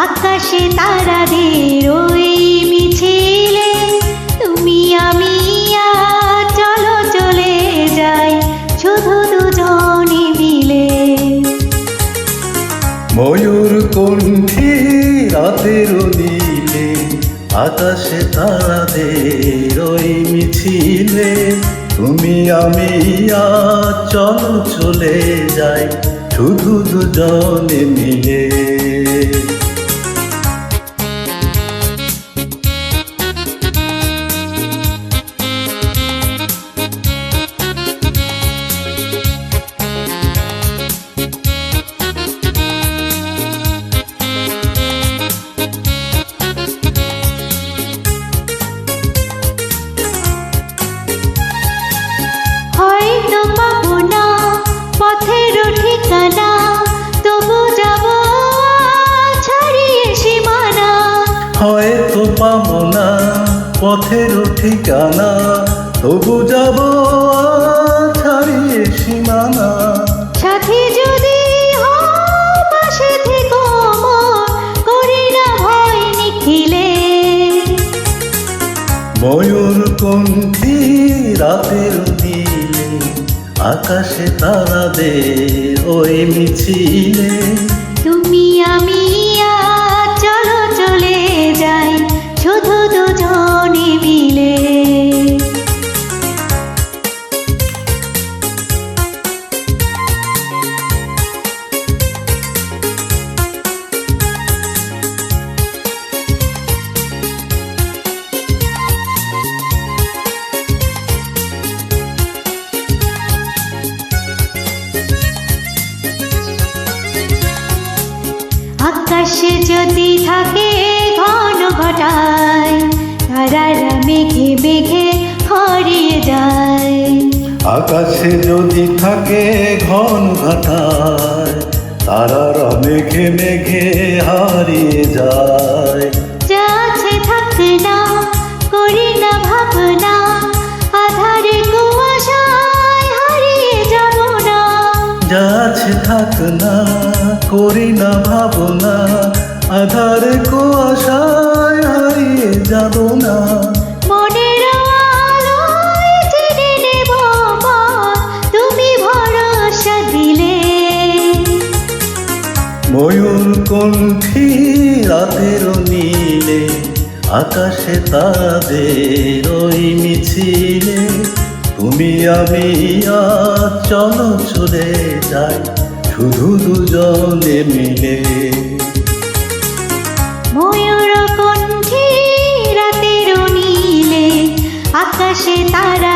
আকাশে তারাদের ওই মিছিলে তুমি আমি আজ চলো চলে যাই শুধু দুজনে মিলে। ময়ূর কণ্ঠী রাতের নীলে আকাশে তারাদের ওই মিছিলে তুমি আমি আজ চলো চলে যাই শুধু দুজনে মিলে। হয়তো পাবো না পথের ঠিকানা, তবু যাব ছাড়িয়ে সীমানা। হয়তো পাবো না পথের ঠিকানা, তবু যাব ছাড়িয়ে সীমানা। সাথী যদি হও পাশে থেকো মোর, করি না ভয় নিখিলে। ময়ূর কণ্ঠী রাতের নীলে আকাশে তারাদের ওই মিছিলে তুমি আমি আজ চলো চলে যাই শুধু দুজনে মিলে। আকাশে যদি থাকে ঘন ঘটায়, তারারা মেঘে মেঘে হারিয়ে যায়। আকাশে যদি থাকে ঘন ঘটায়, তারারা মেঘে মেঘে হারিয়ে যায়। যা আছে থাক না, করি না ভাবনা, আধারে কুয়াশায় হারিয়ে যাব না। যা আছে থাক না, করি না ভাবনা, আধার কুয়াশায় হারিয়ে যাব না। মনের আলোয় জেনে নেব পথ, তুমি ভরসা দিলে। ময়ূর কণ্ঠী রাতের নীলে আকাশে তারাদের ওই মিছিলে তুমি আমি আজ চলো চলে যাই শুধু দুজনে মিলে। ময়ূর কণ্ঠী রাতের নীলে আকাশে তারা